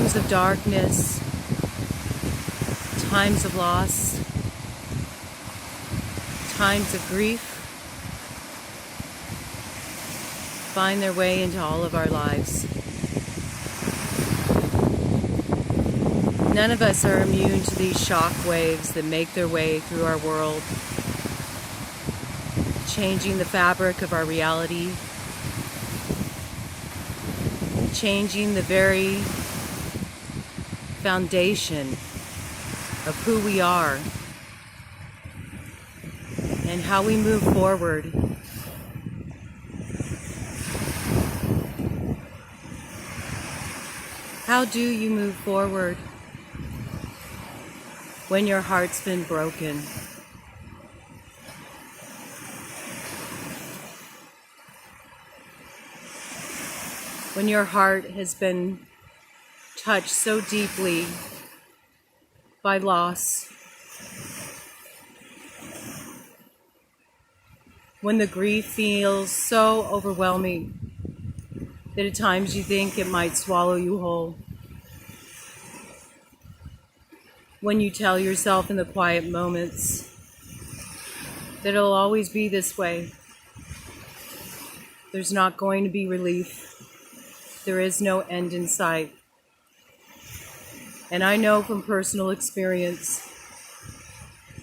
times of darkness, times of loss, times of grief find their way into all of our lives. None of us are immune to these shock waves that make their way through our world, changing the fabric of our reality, changing the very foundation of who we are and how we move forward. How do you move forward when your heart's been broken? When your heart has been touched so deeply by loss, when the grief feels so overwhelming that at times you think it might swallow you whole, when you tell yourself in the quiet moments that it'll always be this way, there's not going to be relief, there is no end in sight. And I know from personal experience,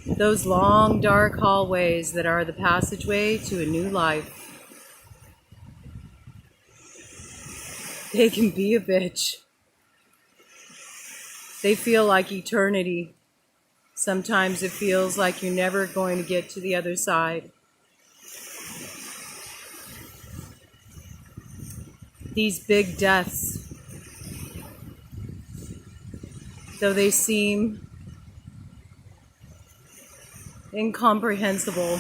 those long, dark hallways that are the passageway to a new life, they can be a bitch. They feel like eternity. Sometimes it feels like you're never going to get to the other side. These big deaths, though they seem incomprehensible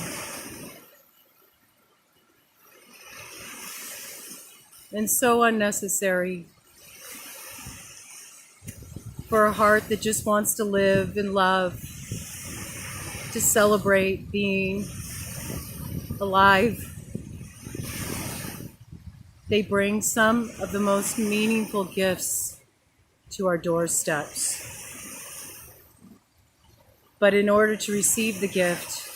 and so unnecessary for a heart that just wants to live and love, to celebrate being alive. They bring some of the most meaningful gifts to our doorsteps. But in order to receive the gift,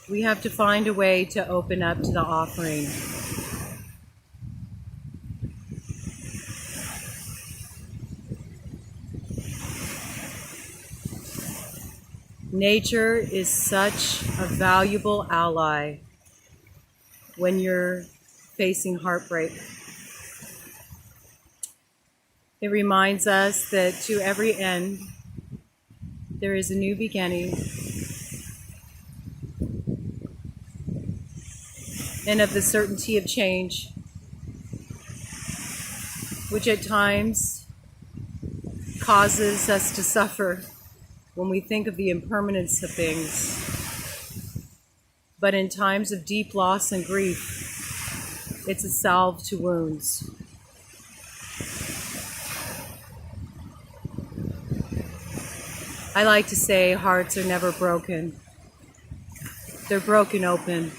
we have to find a way to open up to the offering. Nature is such a valuable ally when you're facing heartbreak. It reminds us that to every end, there is a new beginning, and of the certainty of change, which at times causes us to suffer when we think of the impermanence of things. But in times of deep loss and grief, it's a salve to wounds. I like to say hearts are never broken. They're broken open.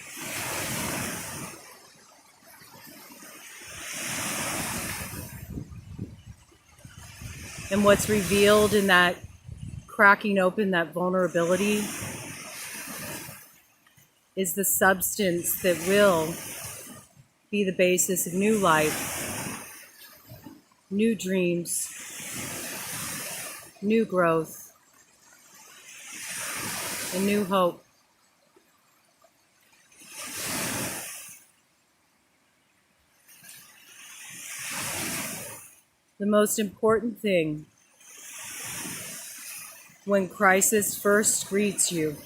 And what's revealed in that cracking open, that vulnerability, is the substance that will be the basis of new life, new dreams, new growth, and new hope. The most important thing when crisis first greets you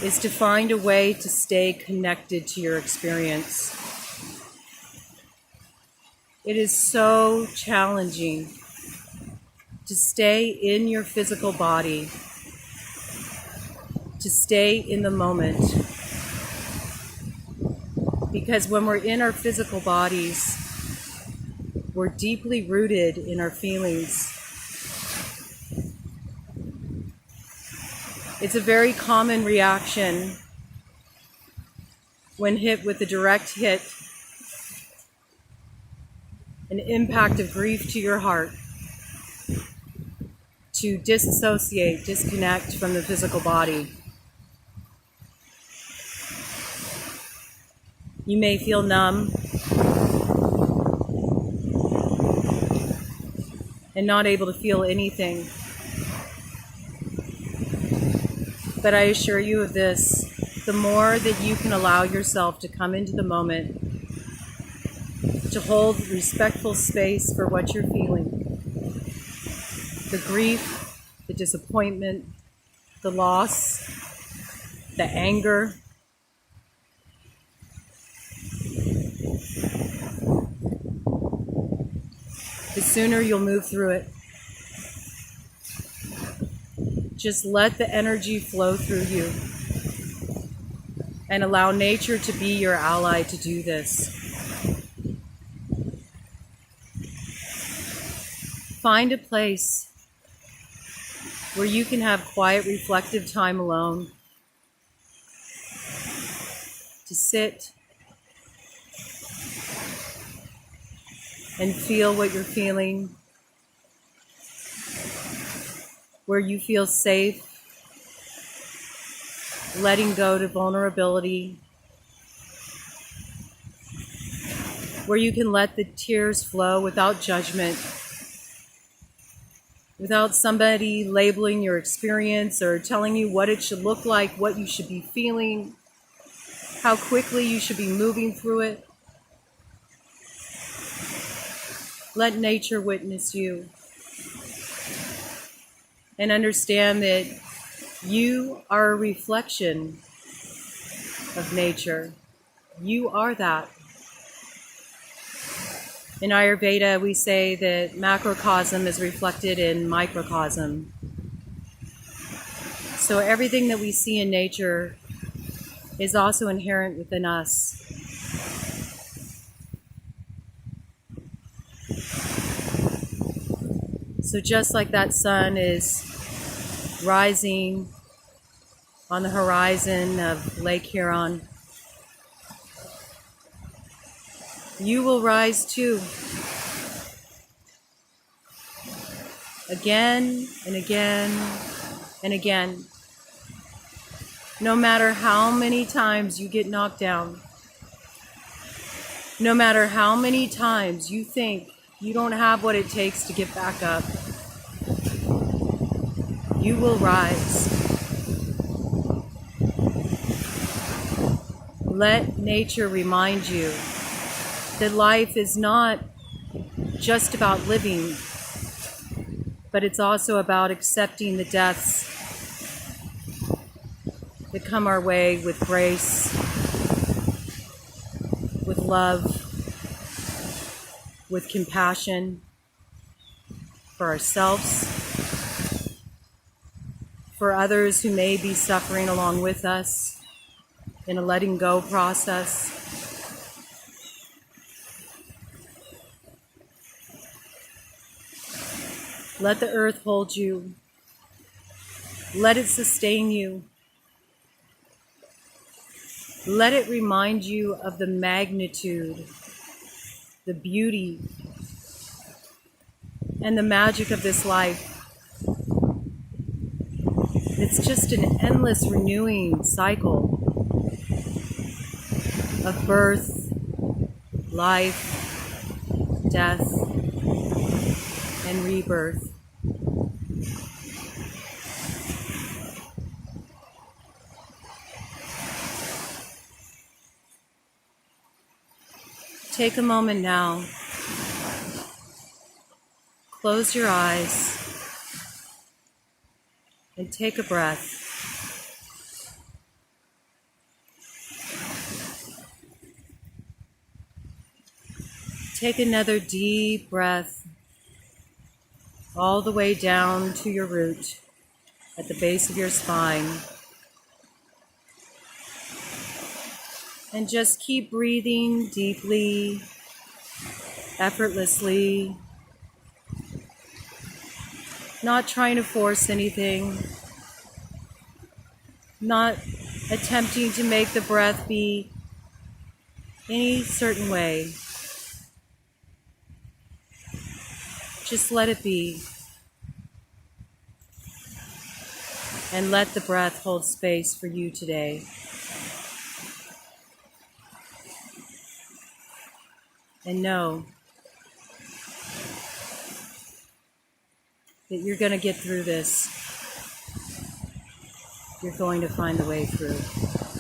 is to find a way to stay connected to your experience. It is so challenging to stay in your physical body, to stay in the moment. Because when we're in our physical bodies, we're deeply rooted in our feelings. It's a very common reaction when hit with a direct hit, an impact of grief to your heart, to disassociate, disconnect from the physical body. You may feel numb and not able to feel anything. But I assure you of this, the more that you can allow yourself to come into the moment, to hold respectful space for what you're feeling, the grief, the disappointment, the loss, the anger, the sooner you'll move through it. Just let the energy flow through you and allow nature to be your ally to do this. Find a place where you can have quiet, reflective time alone, to sit and feel what you're feeling, where you feel safe, letting go to vulnerability, where you can let the tears flow without judgment, without somebody labeling your experience or telling you what it should look like, what you should be feeling, how quickly you should be moving through it. Let nature witness you. And understand that you are a reflection of nature. You are that. In Ayurveda, we say that macrocosm is reflected in microcosm. So everything that we see in nature is also inherent within us. So just like that sun is rising on the horizon of Lake Huron, you will rise too. Again and again and again. No matter how many times you get knocked down, no matter how many times you think you don't have what it takes to get back up, you will rise. Let nature remind you that life is not just about living, but it's also about accepting the deaths that come our way with grace, with love, with compassion for ourselves, for others who may be suffering along with us in a letting go process. Let the earth hold you. Let it sustain you. Let it remind you of the magnitude, the beauty, and the magic of this life. It's just an endless renewing cycle of birth, life, death, and rebirth. Take a moment now. Close your eyes and take a breath. Take another deep breath all the way down to your root at the base of your spine. And just keep breathing deeply, effortlessly, not trying to force anything, not attempting to make the breath be any certain way. Just let it be. And let the breath hold space for you today. And know that you're going to get through this. You're going to find the way through.